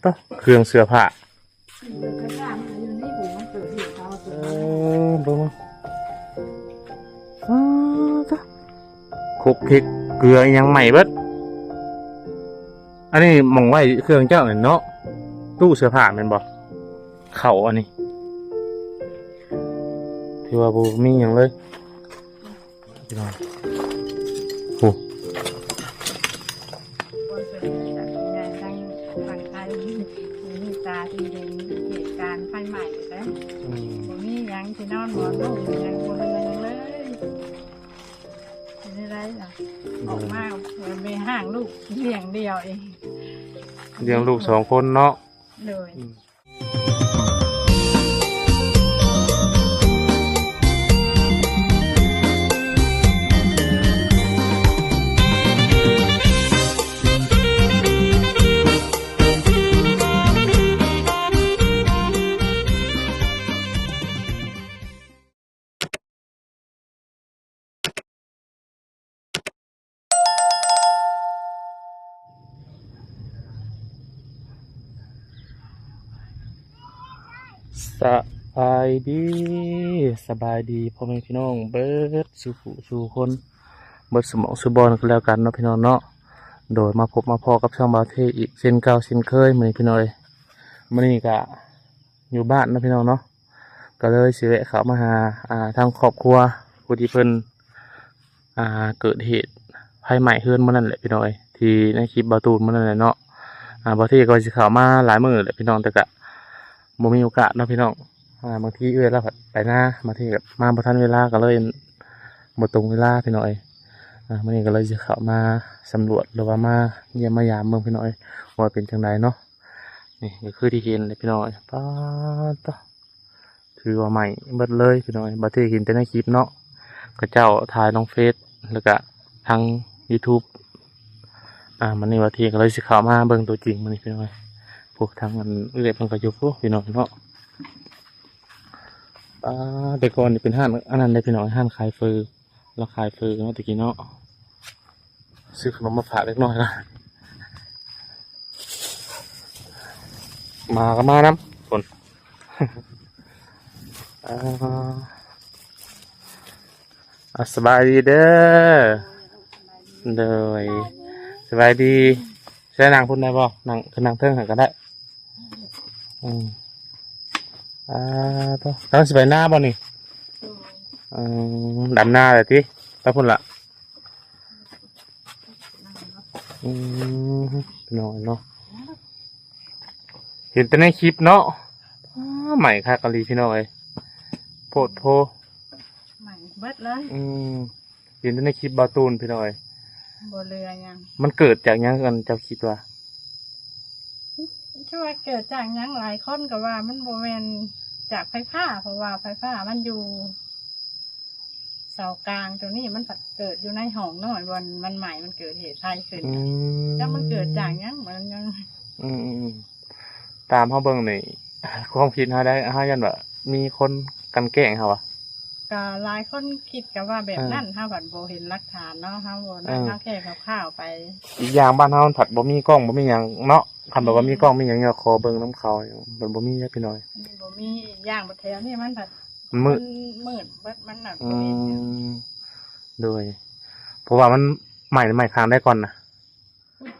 ต่อเครื่องเสื้อผ้าบ่ต่อคุกคิกเกลือยังใหม่เบิดอันนี้มองไว้เครื่องเจ้าเนาะตู้เสื้อผ้าแม่นบ่เข่าอันนี้ที่ว่าบ่มีหยังเลยโอ้ตาที่เด่นเหตุการณ์ไฟใหม่นะผมนี่ยังที่นอนหมอนลูกยังบนเรือนเลยไม่ได้จ้ะออกมาไปห่างลูกเลี้ยงเดียวเองเลี้ยงลูก2 คนเนาะเลยสบายดีพ่อแม่พี่น้องเบิดสู่คนเบิดสมองสุบอลกันแล้วกันเนาะพี่น้องเนาะโดยมาพบมาพอกับช่องบาเทอีกเช่นเก่าเช่นเคยเหมือนพี่น้อยมื้อนี้ก็อยู่บ้านนะพี่น้องเนาะก็เลยสิแวะเข้ามาหาทางครอบครัวผู้ที่เพิ่นเกิดเหตุภัยใหม่เฮือนมื้อนั้นแหละพี่น้อยที่ในคลิปบาตูนมื้อนั้นแหละเนาะบาเทก็สิเข้ามาหลายมื้อแหละพี่น้องแต่ก็บ่มีโอกาสเนาะพี่น้องบางทีเวลาไปหน้าบางทีกับมาบ่ทันเวลาก็เลยบ่ตรงเวลาพี่น้อยมื้อนี้ก็เลยจะเข้ามาสำรวจหรือว่ามาเยี่ยมมายามเมืองพี่น้อยว่าเป็นจังไดเนาะนี่ก็คือที่เห็นเลยพี่น้อยป๊าดต่อถือว่าใหม่เบิดเลยพี่น้อยบ่ได้เห็นแต่ในคลิปเนาะก็เจ้าถ่ายลงเฟซแล้วก็ทาง YouTube มื้อนี้ว่าทีก็เลยสิเข้ามาเบิ่งตัวจริงมื้อนี้พี่น้อยพวกทางมันเรียบมันก็อยู่พวกพี่น้องเนาะแต่ก่อนนี่เป็นห้างอันนั้นได้พี่น้องห้างขายเฟอร์เราขายเฟอร์เนาะตะกี้เนาะซื้อขนมมาฝากเล็กน้อยนะมาก็มาน้ำคนสบายดีเด้อเด้อสบายดีใช้นางพุ่นได้บ่นางคือนางเทิงหาก็ได้ต้องสิไปหน้าบ่นี่ดำหน้าเลยที่ไปพุ่นละน้อยเนาะเห็นแต่ในคลิปเนาะใหม่ค่ะกะลีพี่น้อยโพดโพใหม่เบิดเลยเห็นแต่ในคลิปบาตูนพี่น้อยบ่เรือยังมันเกิดจากยังกันเจ้าคิดว่าช่วยเกิดจากยังหลายคนก็ว่ามันบ่แม่นจากไฟฟ้าเพราะว่าไฟฟ้ามันอยู่เสากลางตัวนี้มันเกิดอยู่ในห้องน้อยวันมันใหม่มันเกิดเหตุไฟขึ้นแล้วมันเกิดจากยังมันยังตามเขาเบิ่งในความคิดเขาได้เขายันแบบมีคนกันแกล้งเขาอะก็หลายคนคิดกันว่าแบบนั้นถ้าบัดโบเห็นหลักฐานเนาะถ้าโบนั่นเขาแค่ข้าวไปอีกอย่างบ้านเขาผัดบ่มีกล้องบ่มีอย่างเนาะคำแบบว่ามีกล้องมีอย่างเงี้ยคอเบิ่งน้ำเขามันบ่มีแค่พี่น้อยบ่มีอย่างบนแถวนี่มันผัดมืดมันหนักโดยเพราะว่ามันใหม่ค้างได้ก่อนนะ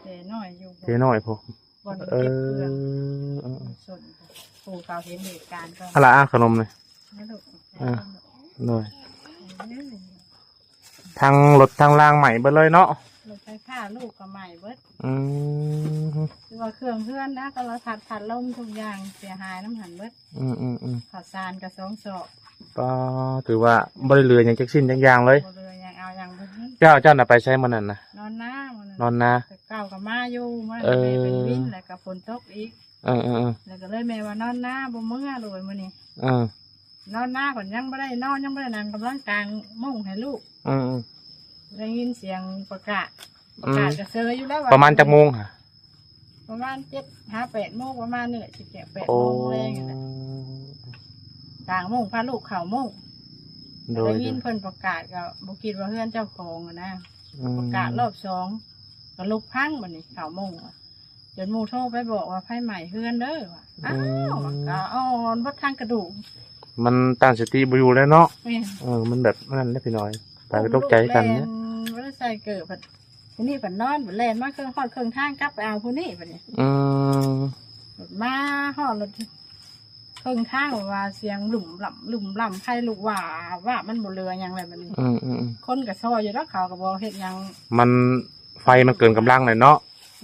เจ๊น้อยอยู่เจ๊น้อยพวกส่วนปู่เขาเห็นเหตุการณ์ก็อะไรขนมเลยโดยทางรถทางรางใหม่เบิดเลยเนาะรถไฟฟ้าลูกก็ใหม่เบิดคือว่าเครื่องเพื่อนนะก็เราถัดล่มทุกอย่างเสียหายน้ำหันเบิดข่าวสารกระสองศอกก็ถือว่าบริเรืออย่างจักสิ้นอย่างเลยบริเรืออย่างเอาอย่างเจ้าน่ะไปใช้มันนั่นนะนอนหน้าเก่ากับมาอยู่มันเป็นวินแล้วกับฝนตกอีกแล้วก็เลยแม่ว่านอนหน้าบ่เมื่อเลยมื้อนี้นอนหน้าก่อนยังไม่ได้นอนยังไม่ได้นั่งกำลังกลางมุ่งให้ลูกได้ยินเสียงประกาศจะเซยอยู่แล้วประมาณจักโมงค่ะประมาณ7-8 โมงประมาณนี่แหละ7-8 โมงแรงกลางมุ่งพาลูกเข่ามุ่งได้ยินเพิ่นประกาศก็บุคิดว่าเพื่อนเจ้าของนะประกาศรอบ2ก็ลุกพังบัดนี้เข่ามุ่ง จนหมู่โทรไปบอกว่าไฟใหม่เฮือนเด้อว่ะอ้าวก็อ่อนบ่ทางกระดูก มันตั้งสติบ่อยู่แล้วเนาะ แม่น มันแบบนั้นได้พี่น้อยแต่ก็ตกใจกันเนี่ย บ่ได้ใส่เกิดบัดผู้นี้บัดนอนบัดแล่นมาเครื่องฮอดเครื่องทางกลับไปเอาผู้นี้บัดนี้ บัดมาฮอดรถเครื่องทางว่าเสียงหลุ่มล่ำใครลูกว่ามันบ่เรือหยังอะไรบัดนี้คนก็ซอยอยู่แล้วเขาก็บ่เฮ็ดหยัง มันไฟมันเกินกำลังเลยเนาะ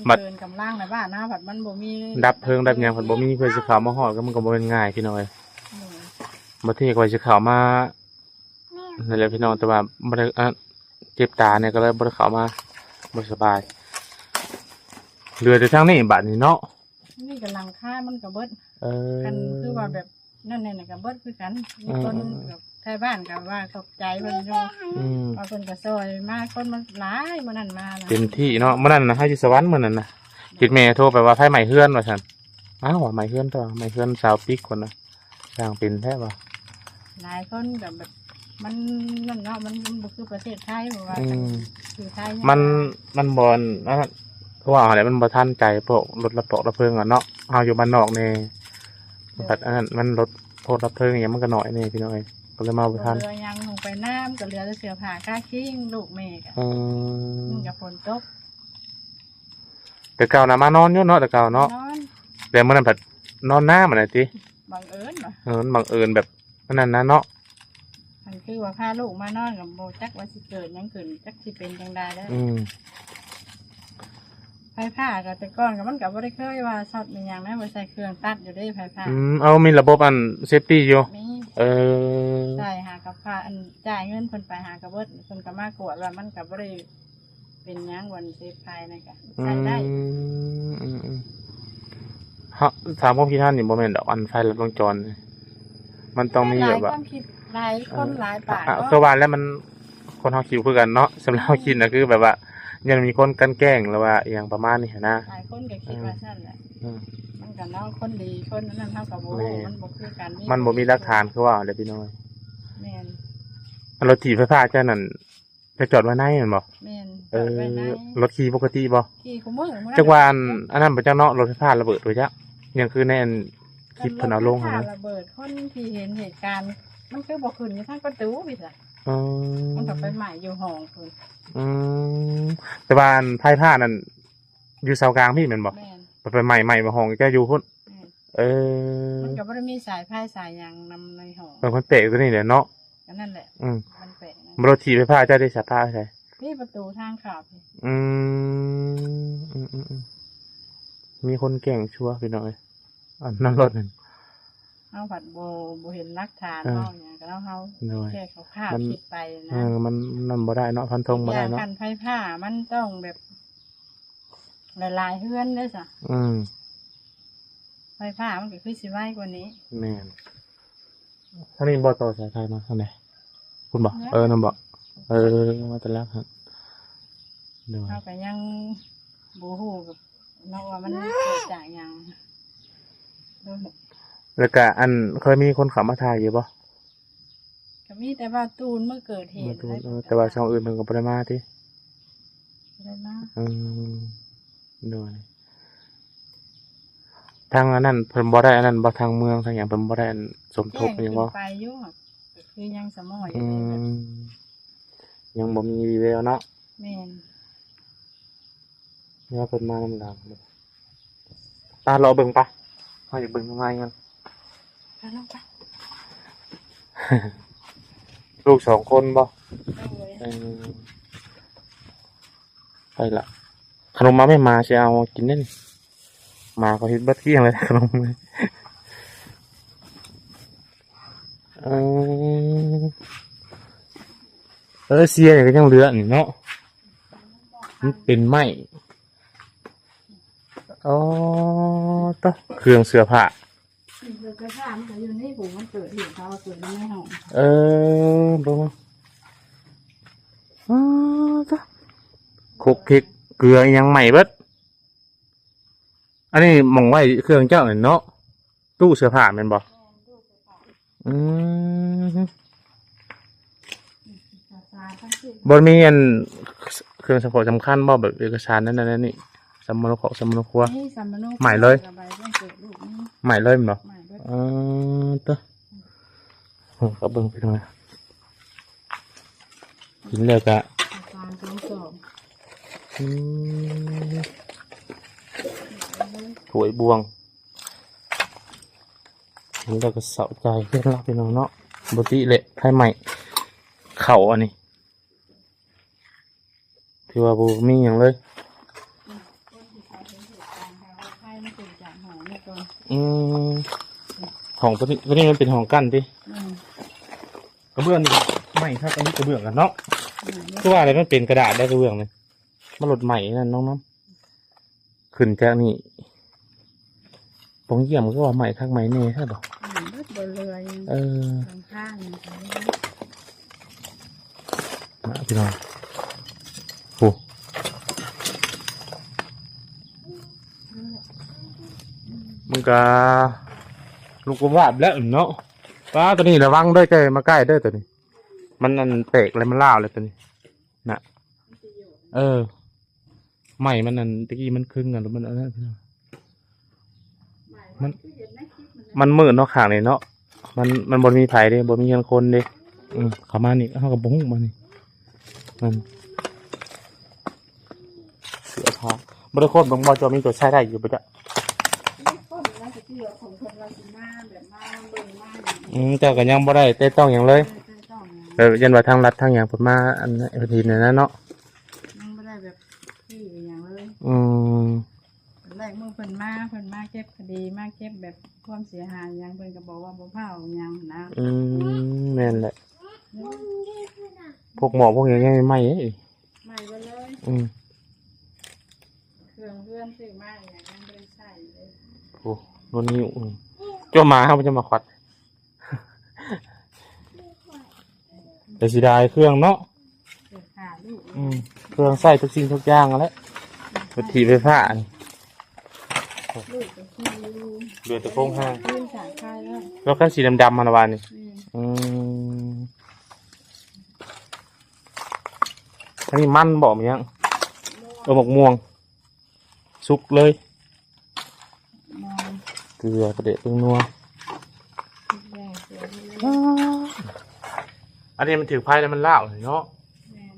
บัด เกินกำลังในบ้านนะบัดมันบ่มี ดับเพลิงดับหยังเพิ่นบ่มีเพื่อสิเข้ามาฮอดก็มันก็บ่เป็นง่ายพี่น้อยบ่ที่กว่าสิเข้ามานั่นแหละพี่น้องแต่ว่าบ่ได้เจ็บตาเนี่ยก็เลยบ่ได้เข้ามาบ่สบายเหลือแต่ทางนี้บัดนี้เนาะ นี่กำลังค่ามันก็เบิด เออ กันคือว่าแบบนั่นแน่ๆก็เบิดคือกันมีคนแบบไทยบ้านก็ว่าตกใจเพิ่นอยู่ว่าเพิ่นก็ซอยมาคนมันหลายมื้อนั้นมานะ เต็มที่เนาะมื้อนั้นนะเฮาอยู่สวรรค์มื้อนั้นน่ะคิดแม่โทรไปว่าไผใหม่เฮือนว่าซั่นอ้าวว่าใหม่เฮือนตัวใหม่เฮือนสาวปิกคนน่ะสร้างเป็นแท้บ่ หลายคนก็แบบมันนั่นเนาะมันบ่คือประเทศไทยบ่ว่ากันคือไทย มันบอลนะเพราะว่าอะไรมันบ่ทันใจพวกรถระเบิดระเพลิงอ่ะเนาะเอาอยู่บ้านนอกนี่บัดอันนั้นมันรถโทษระเพลิงอย่างมันก็น้อยนี่พี่น้อยก็เลยมาบ่ทัน เรือยังลงไปน้ำก็เรือแต่เสือผ่าค่าคิงลูกแม่ก็มันก็ฝนตก แต่เก่าน่ะมานอนอยู่เนาะแต่เก่าเนาะ นอน แต่มื้อนั้นผัดนอนหน้ามันน่ะติ บังเอิญว่ะ บังเอิญแบบนั้นนะเนาะ มันคือว่าพาลูกมานอนกับโบจักว่าสิเกิดหยังเกิดจักสิเป็นจังใดแล้วไฟผ้ากับแต่ก่อนกับมันกับว่าได้เคยว่าช็อตมีอย่างนั้นว่าใส่เครื่องตัดอยู่ได้ไฟผ้า เอามีระบบอันเซฟตี้อยู่ มี ใช่ หากับผ้าอันจ่ายเงินคนไปหากับเบิดคนกับมากวดว่ามันกับว่าได้เป็นหยังวันเซฟไฟนะกะใส่ได้ ฮะถามพวกพี่ท่านนี่บ่แม่นดอกอันไฟลัดวงจรมันต้องมีแบบว่า ความคิดหลายคนหลายปาก คือว่าแล้วมันคนเฮาคิวคือกันเนาะสำหรับเฮาคิดน่ะคือแบบว่ายังมีคนกันแกล้งหรือว่าอย่างประมาณนี้นะ หลายคนก็คิดว่าสั้นแหละมันกับน้องคนดีคนนั้นเท่ากับโบมันบ่คือกัน มันบ่มีหลักฐานคือว่าเดี๋ยวพี่น้อย แม่น รถถีบไฟฟ้าจ้านั่นจะจอดไว้ในแม่นบ่ แม่นจอดไว้ใน รถขี่ปกติบ่ ขี่ขมือ จักว่าอันนั้นบ่จักเนาะรถไฟฟ้าระเบิดไว้จ้ะยังคือในอันคลิปเพิ่นเอาลงหั่น ระเบิดคนที่เห็นเหตุการณ์มันคือบ่ขึ้นอยู่ทางประตูพี่จ้ะ อ๋อ มันก็ไปใหม่อยู่ห้องพุ่น แต่ว่าอันไฟฟ้านั่นอยู่เสากลางพี่แม่นบ่ แม่น ไปใหม่มาห้องจะอยู่พุ่น แม่น เออ มันก็บ่ได้มีสายไฟสายหยังนำในห้อง เป็นคนเตะตัวนี้แหละเนาะ ก็นั่นแหละ มันแปลกนะ รถถีบไฟฟ้าจะได้สภาพใช่ นี่ประตูทางเข้าพี่ มีคนเก่งชัวร์พี่น้อยอันนั่นรถนั่น เฮาผัดบ่เห็นหลักฐานเฮาหยังก็เฮาแค่เขาคาดคิดไปนะ มันนั่นบ่ได้เนาะพันธงบ่ อ ได้ ย่าง เนาะ กันไฟผ้ามันต้องแบบหลายๆเฮือนเด้อจ้ะ ไฟผ้ามันก็คือสิไว้กว่านี้ แม่นท่านี้บ่ต่อสายไฟมาทางไหนคุณบอกนั่นบอกมาแต่แรกครับเดี๋ยว เราก็ยังบูฮูกับเนาะว่ามันเกิดจากหยัง แล้วก็อันเคยมีคนขับมาถ่ายอยู่บ่ ก็มีแต่ว่าตูนเมื่อเกิดเหตุ แต่ว่าช่องอื่นเพิ่นก็บ่ได้มาติ ได้มา เดี๋ยวทางอันนั้นเพิ่นบ่ได้อันนั้นบ่ทางเมืองทางหยังเพิ่นบ่ได้อันสมทบหยังบ่ ไปอยู่ก็คือยังสมอยอ อื ยู่เลยแบบ มยังบ่มีวีแววเนาะ แม่น เนี่ยเพิ่นมานำหลังตารอเบิ่งปะเฮาอยากเบิ่งง่ายกัน ไปลงไป ลูก2คนบ่ เอาเลย ไปละขนมมาไม่มาสิเอากินได้นี่มาก็เฮ็ดเบิดเที่ยงเลยขนมเลยเสียเนี่ยก็ยังเหลือนี่เนาะมันเป็นไม้อ๋อต่อเครื่องเสื้อผ้า เกิดกระซ่ามันก็อยู่ในหูมันเกิดเหตุเขาเกิดในห้อง บ่มาต่อคลุกคลิกเกลืออีหยังใหม่เบิดอันนี้หม่องไว้เครื่องเจ้าเนาะตู้เสื้อผ้าแม่นบ่บนมีอันเครื่องสำคัญบ่แบบเอกสารนั่นนี่ สำมโนเคราะห์สำมโนครัว นี่สัมมโน ใหม่เลย กับใบต้องเกิดลูกนี่ ใหม่เลยมั้งเนาะ ใหม่ด้วย ตัวก็เบิ่งไปหน่อยกินแล้วก็ การทดสอบ ถวยบวงกินแล้วก็เสาใจเพื่อนเราพี่น้องเนาะปกติเละไข่ใหม่เข่าอันนี้ที่ว่าบูมีอย่างเลย ไข่มันเป็นจากหอมนี่ก่อน ห้องตัวนี้มันเป็นห้องกั้นดิ อืม กระเบื้องนี่ไม่ครับอันนี้กระเบื้องกันเนาะ อืม คือว่าอะไรมันเป็นกระดาษได้กระเบื้องเลยมันหลดใหม่นั่นน้องน้ำขึ้นจากนี่ปองเยี่ยมก็ว่าใหม่ข้างใหม่เน่ใช่ปะ เบิดบนเรือ ข้างๆนี่ค่ะ มาพี่น้องโอ้มึงกะลูกกระวาดแล้วเนาะป้าตัวนี้ระวังด้วยใจมาใกล้ด้วยตัวนี้ มันนั่นเตกอะไรมันล่าวเลยตัวนี้น่ะใหม่มันนั่นตะกี้มันครึ่งกันหรือมันอะไรพี่น้องมันมืดเนาะข้างนี่เนาะมันบนมีไผ่เด้บนมีคนเด้เข้ามานี่เขากับบุ้งมานี่มันเสือผ้าบริโภคบางบอจอมีตัวใช้ได้อยู่ปะจ๊ะเจ้ากันยังบ่ได้แต่ต้องอย่างเลยยันว่าทางรัฐทางอย่างผมมาอันทีเนี่ยนะเนาะยังไม่ได้แบบที่อย่างเลย แรกมือเพิ่นมาเก็บคดีมาเก็บแบบความเสียหายยังเพิ่นก็บอกว่าบ่เผายังนะ แม่นแหละพวกหมอพวกอย่างเงี้ยไม่เอ้ย ไม่ไปเลยเครื่องเพื่อนซื้อมาอย่างยังไม่ได้ใส่เลย โอ้โดนนิ้วเจ้ามาครับจะมาขวัดแต่สีดายเครื่องเนาะ เกิดขาลูก เครื่องใส่ทุกสิ่งทุกอย่างแล้ววิธีไฟฟ้านี่ ลูกก็คือ เรือตะโพงห้าง ขึ้นสายไฟแล้ว แล้วก็สีดำๆมาละวันนี่อันนี้มันบอกมันยังหมกม่วงสุกเลย มอง เกลือกระเดะตึงนัว ทุกอย่างเสียไปเลย อันนี้มันถือไพ่แล้วมันล่าวเนาะ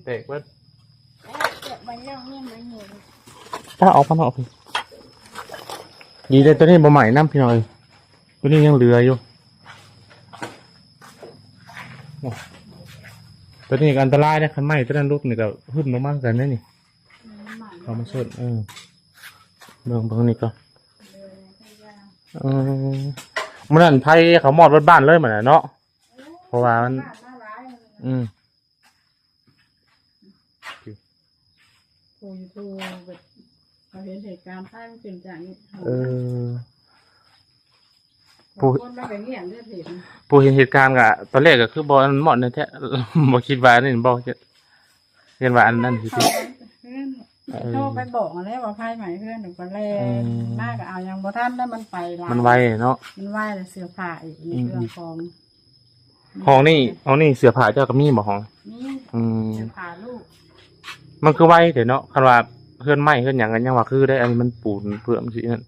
เตกเว้ย เก็บไว้ย่างเนี่ยไว้เหนียว ถ้าออกพันออกดีเลยตัวนี้บ่ใหม่น้ำพี่น้อยตัวนี้ยังเหลืออยู่ตัวนี้อันตรายนะคันไหม้ตัวนั้นลูกนี่ก็หึ่มลงมากกันนี่เอามาสุดเบิ่งนี่ก็มันนั่นไพ่เขาหมอดรถบ้านเลยเหมือนเนาะเพราะว่ามันทูแบบเราเห็นเหตุการณ์ใต้มันเป็นจากนี้คนมาแบบนี้อย่างเลือดเห็น ผู้เห็นเหตุการณ์กะตอนแรกก็คือบอลหมอดเนี่ยแท้บ่คิดว่านี่บ่เห็นว่าอันนั้นคือโทรไปบอกมาแล้วว่าไพ่ใหม่เพื่อนหนูก็เล่นมากเอายังบ่ท่านแล้วมันไปลา มันไวเนาะ มันไหวเลยเสื้อผ้าอีกในเครื่องฟอง ห้องนี่เสื้อผ้าเจ้าก็มีบ่ห้อง นี่เสื้อผ้าลูก มันคือไวเดี๋ยวเนาะคันว่าเพื่อนไหม้เพื่อนหยังกันยังว่าคือได้อันนี้มันปูนเพิ่มสินั่น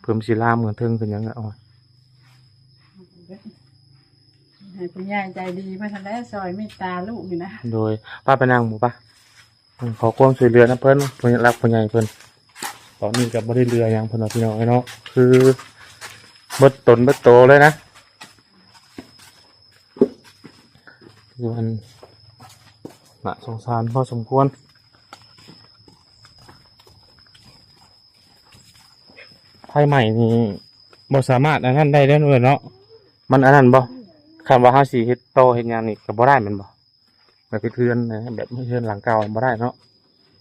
เพิ่มสิลามเหมือนเทิงกันยังอ่ะให้คุณยายใจดีมาทำได้ซอยเมตตาลูกอยู่นะ โดยป้าไปนั่งหมู่ป่ะขอความช่วยเหลือนะเพิ่นรักพ่อใหญ่เพิ่นตอนนี้กับบ่ได้เรือยังเพิ่นว่าพี่น้องเนาะคือเบิดตนเบิดโตเลยนะคือมันน่ะสงสารพอสมควรไฟใหม่นี่บ่สามารถอันนั้นได้แล้วเนาะมันอันนั้นบ่คำว่าห้าสี่เฮ็ดโตเฮ็ดงานนี่ก็บ่ได้แมันบ่แบบเพื่อนนะแบบเพื่อนหลังเก่าบ่ได้เนาะ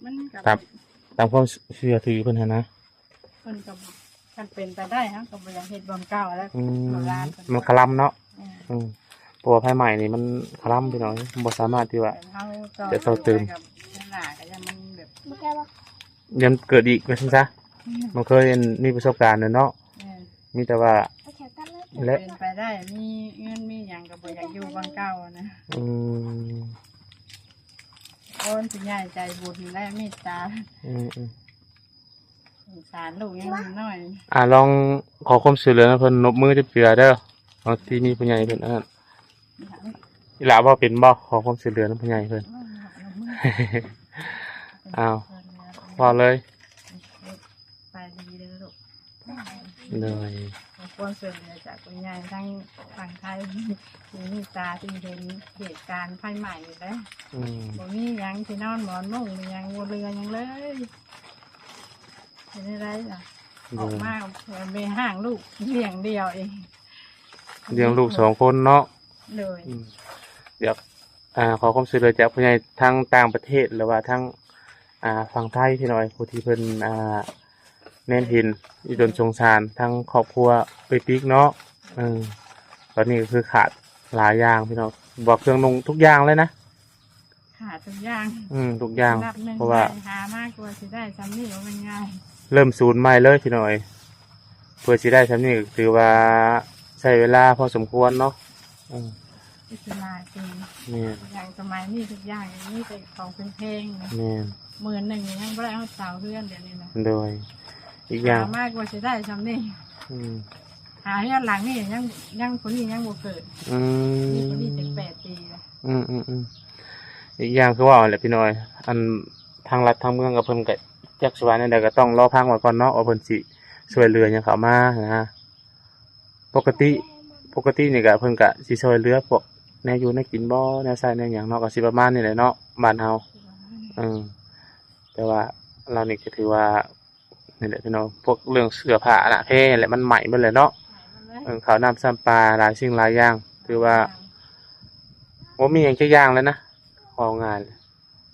มันกับ ตามความเชื่อถือเพิ่นนะ คนกับมันเป็นไปได้ฮะกับบริเฮ็ดบอมเก่าแล้วโบราณ มันคลำเนาะตัวไฟใหม่นี่มันคลำพี่น้องบ่สามารถที่ว่าจะโตเติมยังเกิดอีกว่าซั่นซะมันเคยมีประสบการณ์เนาะมีแต่ว่า และเป็นไปได้มีเงินมีอย่างกับบอยากอยู่บางเก่านะคนผู้ใหญ่ใจบุญและเมตตา สงสารลูกยังน้อย ลองขอความช่วยเหลือนะเพิ่นนบมือจับเจือเด้อบางทีมีผู้ใหญ่เพิ่นอันนั้นอีหลาบ่เป็นบ่ขอความช่วยเหลือนะผู้ใหญ่เพิ่น อ้าวพอเลย ไปดีเลยลูก เลย ขอความช่วยเหลือจากคุณยายทั้งฝั่งไทยมีตาที่เห็นเหตุการณ์ไฟใหม่เลย อืม บ่มีหยังที่นอนหมอนมุ้งมีหยังบนเรือหยังเลยเป็นอะไรล่ะออกมาไปห่างลูกเลี้ยงเดียวเอง เลี้ยงลูก2 คนเนาะ เลย เดี๋ยวขอความช่วยเหลือจากผู้ใหญ่ทางต่างประเทศหรือว่าทางฝั่งไทยพี่น้อยผู้ที่เพิ่นแน่นเห็นอีตนสงสารทั้งครอบครัวไปปิกเนาะตอนนี้ก็คือขาดหลายอย่างพี่น้องบอกเครื่องนุ่งทุกอย่างเลยนะ ขาดทุกอย่าง ทุกอย่าง นับหนึ่ง เพราะว่า หามากกว่าสิได้ซ้ำนี่ว่ามันง่าย เริ่มศูนย์ใหม่เลยพี่น้อยเพื่อสิได้ชั้นนี้ก็ถือว่าใช้เวลาพอสมควรเนาะอิสระจริง นี่ อย่างสมัยนี้ทุกอย่างอย่างนี้แต่ของเป็นเพลงนะ นี่ 11,000ยังไม่ได้เอาเสาเพื่อนเดี๋ยวนี้นะ โดยอีกอย่าง หามากกว่าสิได้ซ้ำนี่ อืม หาเพื่อนหลังนี่ยังคนนี้ยังบ่เกิด อื นี่คน ม นี้ถึง8 ปีแล้ว อีกอย่างคือว่าแหละพี่น้อย อันทางรัฐทางเมืองกับเพิ่นก็จักสวรรค์นั่นแหละก็ต้องรอพังไว้ก่อนเนาะว่าเพิ่นสิช่วยเหลือหยังเข้ามานะปกตินี่ก็เพิ่นก็สิช่วยเหลือพวกแนวอยู่แนวกินบ่แนวใช้แนวหยังเนาะก็สิประมาณนี้แหละเนาะบ้านเฮาแต่ว่าเรานี่ก็ถือว่านี่แหละพี่น้องพวกเรื่องเสื้อผ้าน่ะเพแหละมันใหม่เบิดเลยเนาะข้าวน้ำซ้ำปลาหลายสิ่งหลายอย่างถือว่าบ่มีหยังจักอย่างแล้วนะเอาง่ายเลย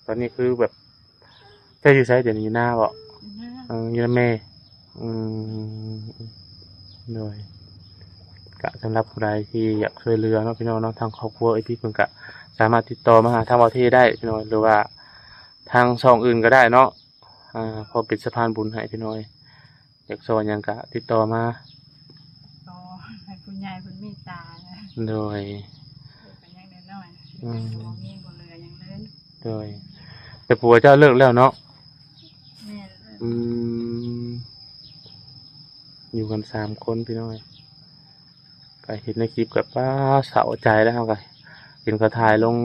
ตอนนี้คือแบบเจ้าอยู่ไสเดี๋ยวนี้อยู่หน้าบ่อยู่นำแม่อืมโดยก็สำหรับผู้ใดที่อยากช่วยเหลือเนาะพี่น้องเนาะทางครอบครัวไอ้พี่เพิ่นก็สามารถติดต่อมาหาทางบ่าวเทได้พี่น้องหรือว่าทางช่องอื่นก็ได้เนาะพอเป็นสะพานบุญให้พี่น้อยอยากสอนหยังก็ติดต่อมา ต่อให้คุณยายคุณมีตานะ โดย เป็นยังน้อยๆบ่มีบ่เหลือหยังเลย โดยแต่ผัวเจ้าเลิกแล้วเนาะ แม่ อืมอยู่กัน3 คนพี่น้อยก็เห็นในคลิปกับป้าเศร้าใจแล้วครับก็เห็นเขาถ่ายลง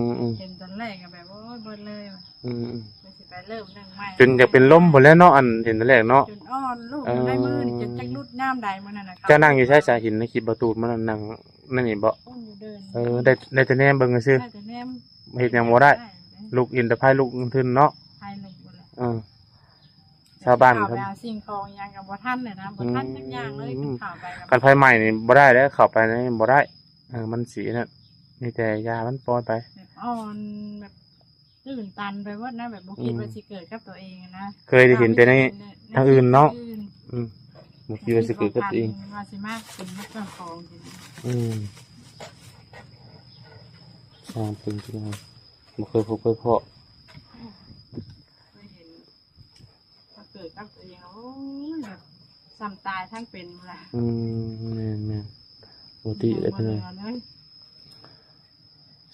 เห็นตอนแรกก็แบบโอ้ยเบิดเลยว่ะ อืม มันสิไปเริ่มหนึ่งใหม่ จนจะเป็นลมหมดแล้วเนาะอันเห็นแต่แรกเนาะ จนอ่อนลูกมันได้มือนี่จนจักรุดน้ำใดมันนั่นน่ะครับ เจ้านั่งอยู่ใช้สายหินในคลิปประตูมันนั่งนั่นนี่บ่ อุ้มอยู่เดิน ได้แต่แนมเบิ่งซื่อ ได้แต่แนม เฮ็ดหยังบ่ได้ลูกอินแต่พายลูกทึนเนาะ ภายหนึ่งบ่เลย ชาวบ้าน ข่าว ครับ ไปเอาสิ่งของหยังกับบ่ทันเลยนะบ่ทันจักอย่างเลยข่าวไปกับ กันไฟใหม่นี่บ่ได้แล้วเข้าไปนี่บ่ได้มันสีนั่นมีแต่ยามันปล่อยไป แบบอ่อนแบบตื่นตันไปว่านะแบบบ่คิดว่าสิเกิดกับตัวเองนะ เคยได้เห็นแต่ในทางอื่นเนาะบ่คิดว่าสิเกิดกับตัวเอง ว่าสิมากเป็นนักเรื่องของจริง เป็นจริงบ่เคยพบเคยเพาะ เคยเห็นถ้าเกิดกับตัวเองโอ้ยแบบซ้ำตายทั้งเป็นแหละ แม่นปกติเลยเพิ่น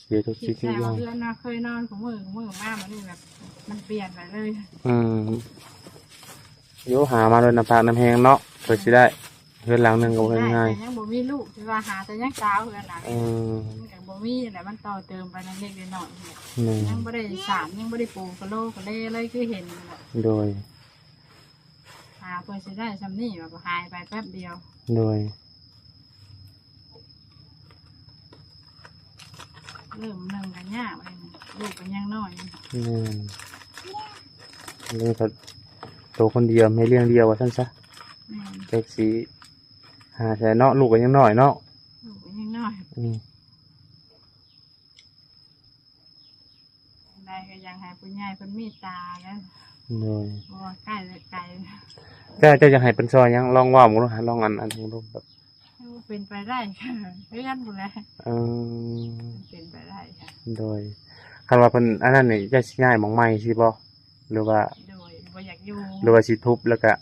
เสียทุก คิ สิ่ ด งทุกอย่าง แต่ว่าเพื่อนนะเคยนอนของมือมากมันนี่แบบมันเปลี่ยนไปเลย โยหามาโดยน้ำปากน้ำแหงเนาะเพื่อสิได้เฮือนหลังหนึงก็บ่ ได้ ง่าย แต่ยังบ่มีลูกที่ว่าหาแต่ยังสาวเพื่อนหลัง ๆ มันก็บ่มีแหละมันต่อเติมไปในเล็กๆน้อยๆเนี่ย แม่น ยังบ่ได้สารยังบ่ได้ปลูกกะโลกะเล่เลยคือเห็นนั่นแหละ โดย หาเพื่อสิได้ซ้ำนี่แบบหายไปแป๊บเดียว โดย เริ่มหนึ่งกันยากเลยนะลูกกันยังน้อย แม่นเลี้ยงก็โตคนเดียวไม่เลี้ยงเดียวว่าซั่นซะ แม่น แท็กซี่หาใส่เนาะลูกก็ยังน้อยเนาะ ลูกกันยังน้อย ได้ก็ยังให้ผู้ใหญ่เพิ่นมีตาแล้ว โดย บ่ว่าใกล้เลยไกล เจ้าจะให้เป็นซอยยังลองว่าหมู่ดูหาลองอันดูแบบ เป็นไปได้ค่ะเพื่อนบุแล เออ เป็นไปได้ค่ะ โดยคันว่าเพิ่นอันนั้นนี่จะสิง่ายหม่องใหม่สิบ่หรือว่า โดยบ่อยากอยู่ หรือว่าสิทุบแล้วก็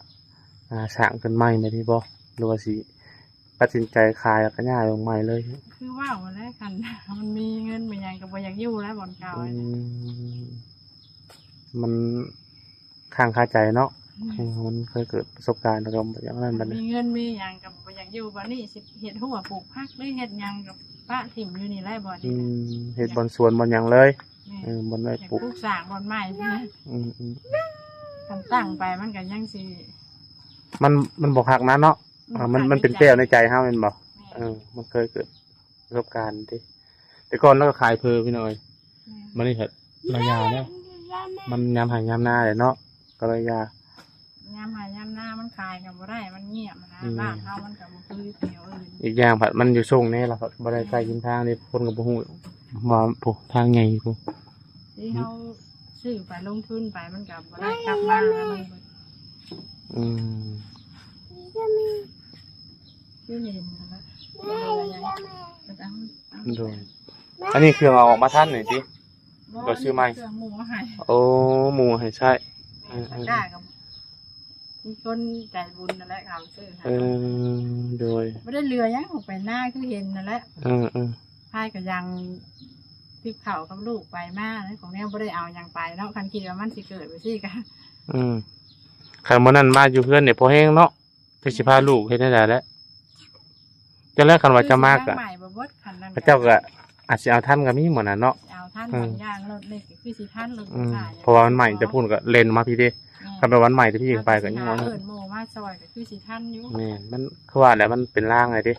สร้างขึ้นใหม่ได้บ่หรือว่าสิตัดสินใจขายแล้วก็ย้ายลงใหม่เลย คือว่าวันแรกกัน มันมีเงินมันยังก็บ่อยากอยู่แล้วบ่อนเก่า มันข้างคาใจเนาะ แ มันเคยเกิดประสบการณ์แล้วก็อย่างนั้นบัด มี นี้ เงินมีหยังกับบ่อยากอยู่บ่นี่สิเฮ็ดหัวปลูกผักหรือเฮ็ดหยังกับป้าถิ่มอยู่นี่ไร่บ่ อื นี่ เฮ็ดบอนสวนบอนหยังเลย แม่ บอนได้ อยาก ปลูก ปลูกสร้างบ่อนไม้นะ อืม คันตั้งไปมันก็ยังสิ มันบ่คักนะเนาะมันเป็นแก้วในใจเฮาแม่นบ่มันเคยเกิดประสบการณ์ที่แต่ก่อนเราก็ขายเพอพี่น้อยมันนี่เฮ็ดระยะเนี่ยมันยามหายามหน้าเลยเนาะก็ระยะ ยามหายามหน้ามันขายกันบ่ได้มันเงียบนะบ้านเฮามันก็บ่คือแถวอื่น อีกอย่างผัดมันอยู่ส่งนี่ล่ะครับบ่ได้ใกล้กินทางนี่คนก็บ่ฮู้ว่าโอ้ทางไงกู ที่เฮาซื้อไปลงทุนไปมันก็บ่ได้กลับมาแล้วมัน อืม คือเห็นแล้วก็ โดยอันนี้เครื่องเอาออกมาท่านหน่อยสิ ก็ซื้อใหม่ เครื่องหมูมาให้ โอ้หมูให้ใช่ ตะกร้ากับมีคนใจบุญนั่นแหละเขาซื้อให้ โดย ไม่ได้เรือยังออกไปหน้าคือเห็นนั่นแหละ พายก็ยังติบเข่ากับลูกไปมาแล้วของแนวไม่ได้เอายังไปเนาะคันคิดว่ามันสิเกิดไปสิกัน ขันมันนั่นมาอยู่เพื่อนเนี่ยพอแห้งเนาะจะสิพาลูกให้ได้แล้วจะแรกคันว่าจะมากอะ ใหม่บ่เบิดคันนั้น พระเจ้าก็อาจจะเอาท่านกับมีเหมือนน่ะเนาะ เอาท่านบางอย่างรถเล็กก็คือสิท่านรถขาย เพราะว่ามันใหม่จะพูดก็เลนมาพี่ดิคันเป็นวันใหม่ที่พี่ไปก็ยังว่า เอิ้นโมมาซอยก็คือสิท่านอยู่ แม่นมันคือว่าแล้วมันเป็นร่างไงดิ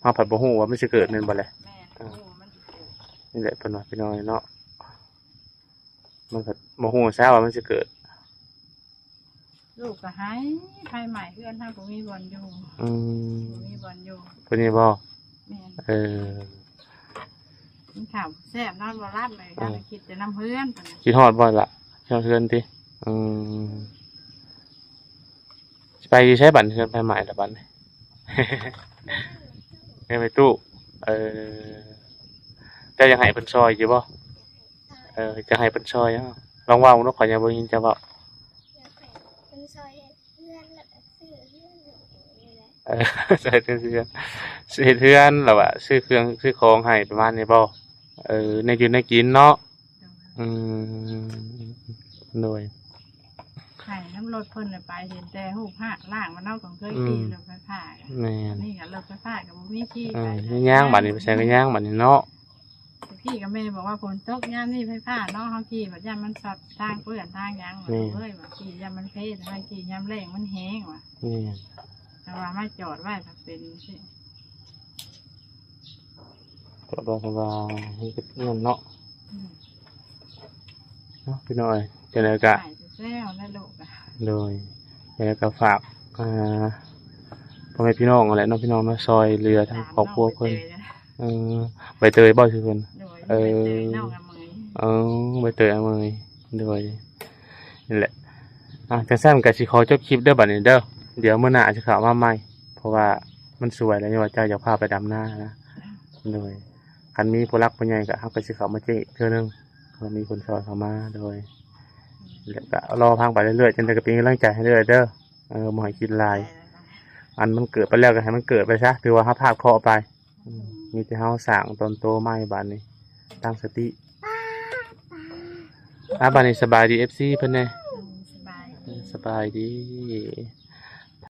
มาผัดบ่ฮู้ว่ามันสิเกิดแม่นบ่แหละ แม่โอ้มันสิเกิด นี่แหละเพิ่นว่าพี่น้อยเนาะมันก็บ่ฮู้แซ่ว่ามันสิเกิด ลูกก็หายภายใหม่เพื่อนถ้าผมมีบอลอยู่ อืม ผมมีบอลอยู่ เพิ่นนี่บ่ แม่น กินข้าวแซ่บนอนบ่รับเลยก็เลยคิดจะนำเพื่อนพุ่นน่ะ คิดฮอดบ่ล่ะเชื่อเพื่อนติสิไปใช้บัตรเพื่อนไปใหม่ละบัดนี้ ไปตู้จะยังให้เพิ่นซอยอยู่บ่จะให้เพิ่นซอยยังลองเว้าเนาะข่อยยังบ่ยินจะเว้า เป็นซอยเพื่อนแล้วก็ซื้อเพื่อนนี่แหละ ใส่เทือนซื้อเทือนแล้วอะซื้อเครื่องซื้อของให้ประมาณนี้บ่ในอยู่ในกินเนาะอืมโดย ไข่น้ำรถเพิ่นน่ะไปเห็นแต่หูผ้าล่างมันเน่าของเคยขี่รถไฟฟ้า แม่น นี่ก็รถไฟฟ้ากับบ่มีขี่ไป ย่างบัดนี้ไปใช้ก็ย่างบัดนี้เนาะ พี่กับแม่บอกว่าฝนตกยามนี่ไฟฟ้าเนาะเฮาขี่บัดยามมันสัดทางเปื้อนทางหยังว่าเอ้ยว่าขี่ยามมันเพททางขี่ยามแรงมันแห้งว่ะ นี่ แต่ว่ามาจอดไว้ถ้าเป็นสิ ตัวสบายนี่ก็เงินเนาะ อืม เนาะพี่น้อยจะได้กะ ใส่แซ่วแล้วลูกอ่ะ โดยจะได้กะฝากพ่อแม่พี่น้องอะไรเนาะพี่น้องมาซอยเรือทางครอบครัวเพิ่นใบเตยบ่ชื่อเพิ่น โดยใบเตยน้องกับมือ ใบเตยเอามือโดยนี่แหละจังซั่นก็สิขอจบคลิปเด้อบัดนี้เด้อเดี๋ยวมื้อหน้าจะเข้ามาใหม่เพราะว่ามันสวยแล้วนี่ว่าเจ้าอยากพาไปดำนานะโดยคันมีผู้รักผู้ใหญ่ก็เฮาก็สิเข้ามาเจ้เทื่อนึงก็มีคนซอยเข้ามาโดยแล้วก็รอพังไปเรื่อยๆจนได้ก็เป็นกำลังใจให้เรื่อยเด้อบ่ให้คิดหลายอันมันเกิดไปแล้วก็ให้มันเกิดไปซะถือว่าเฮาพลาดเคราะห์ไปมีแต่เฮาสร้างตนโตใหม่บัดนี้ตั้งสติบัดนี้สบายดี FC เพิ่นแน่ สบาย สบายดี